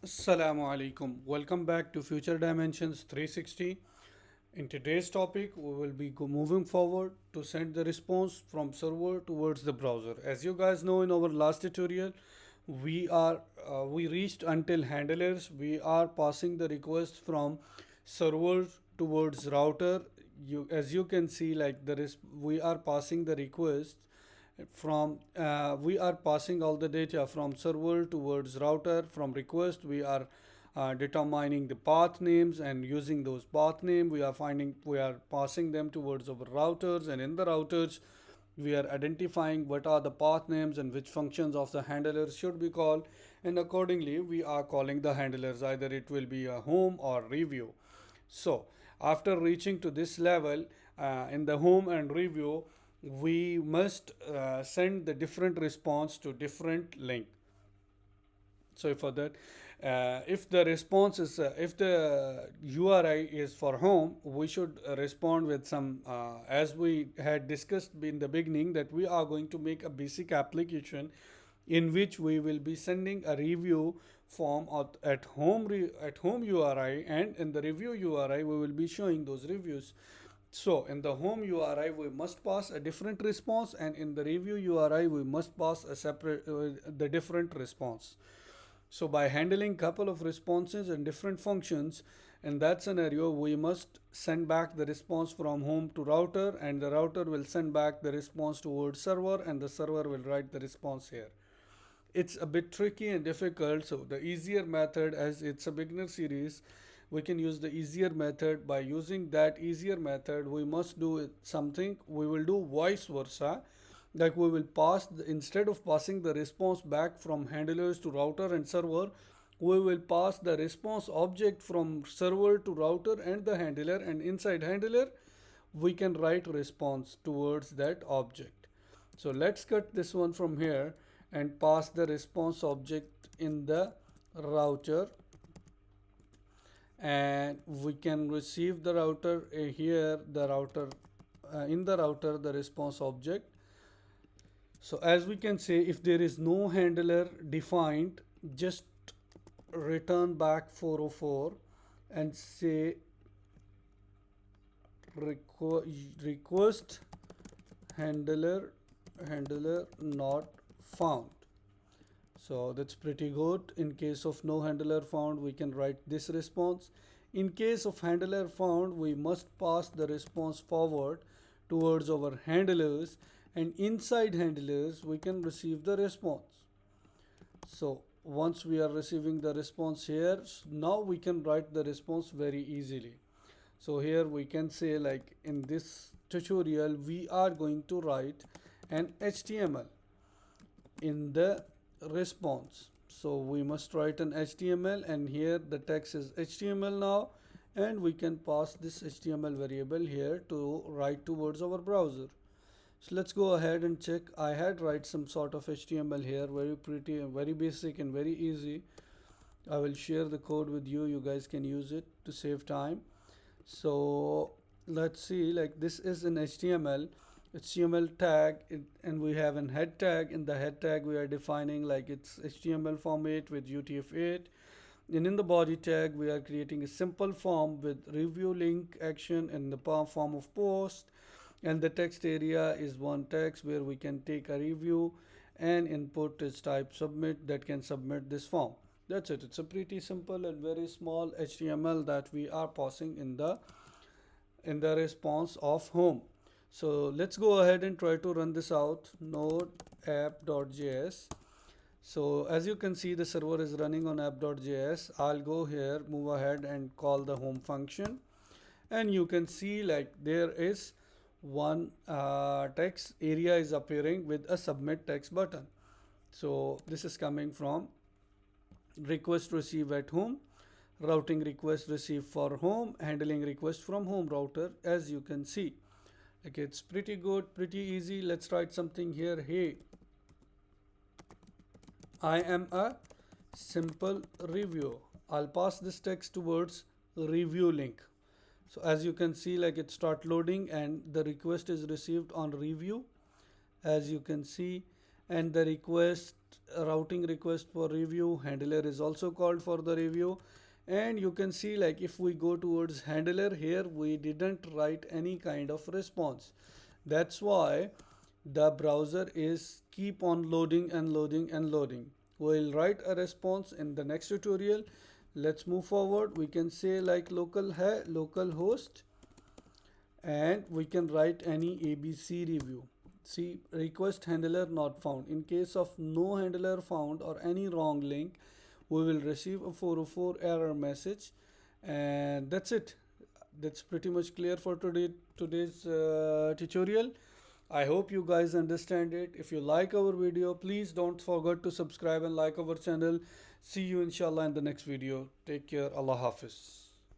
Assalamu alaikum. Welcome back to Future Dimensions 360. In today's topic, we will be moving forward to send the response from server towards the browser. As you guys know, in our last tutorial, we reached until handlers. We are passing the request from server towards router. As you can see, like we are passing the request from we are passing all the data from server towards router. From request we are determining the path names, and using those path name we are passing them towards our routers, and in the routers we are identifying what are the path names and which functions of the handlers should be called, and accordingly we are calling the handlers, either it will be a home or review. So after reaching to this level, in the home and review, we must send the different response to different link. So for that, if the response is if the URI is for home, we should respond with some as we had discussed in the beginning, that we are going to make a basic application in which we will be sending a review form at home URI, and in the review URI we will be showing those reviews. So in the home URI we must pass a different response, and in the review URI we must pass a separate the different response. So by handling couple of responses and different functions, in that scenario we must send back the response from home to router, and the router will send back the response towards server, and the server will write the response here. It's a bit tricky and difficult, so the easier method, as it's a beginner series, we can use the easier method. By using that easier method, we must do something, we will do vice versa, like we will instead of passing the response back from handlers to router and server, we will pass the response object from server to router and the handler, and inside handler we can write response towards that object. So let's cut this one from here and pass the response object in the router, and we can receive the router here the router in the router the response object. So as we can say, if there is no handler defined, just return back 404 and say request handler not found. So that's pretty good. In case of no handler found, we can write this response. In case of handler found, we must pass the response forward towards our handlers, and inside handlers we can receive the response. So once we are receiving the response here, now we can write the response very easily. So here we can say, like in this tutorial we are going to write an HTML in the response. So we must write an HTML, and here the text is HTML now, and we can pass this HTML variable here to write towards our browser. So let's go ahead and check. I had write some sort of HTML here, very pretty and very basic and very easy. I will share the code with you. You guys can use it to save time. So let's see, like this is an HTML tag, and we have an head tag. In the head tag we are defining like its HTML format with UTF-8, and in the body tag we are creating a simple form with review link action in the form of post, and the text area is one text where we can take a review, and input is type submit, that can submit this form. That's it. It's a pretty simple and very small HTML that we are passing in the response of home. So let's go ahead and try to run this out. Node app.js. So as you can see, the server is running on app.js. I'll go here, move ahead and call the home function, and you can see like there is one text area is appearing with a submit text button. So this is coming from request receive at home, routing request receive for home, handling request from home router. As you can see, like it's pretty good, pretty easy. Let's write something here. Hey, I am a simple review. I'll pass this text towards review link. So as you can see, like it start loading, and the request is received on review, as you can see, and the request routing request for review. Handler is also called for the review. And you can see, like, if we go towards handler here, we didn't write any kind of response. That's why the browser is keep on loading and loading and loading. We'll write a response in the next tutorial. Let's move forward. We can say like local host, and we can write any ABC review. See, request handler not found. In case of no handler found or any wrong link, we will receive a 404 error message, and that's it. That's pretty much clear for today's tutorial. I hope you guys understand it. If you like our video, please don't forget to subscribe and like our channel. See you inshallah in the next video. Take care. Allah Hafiz.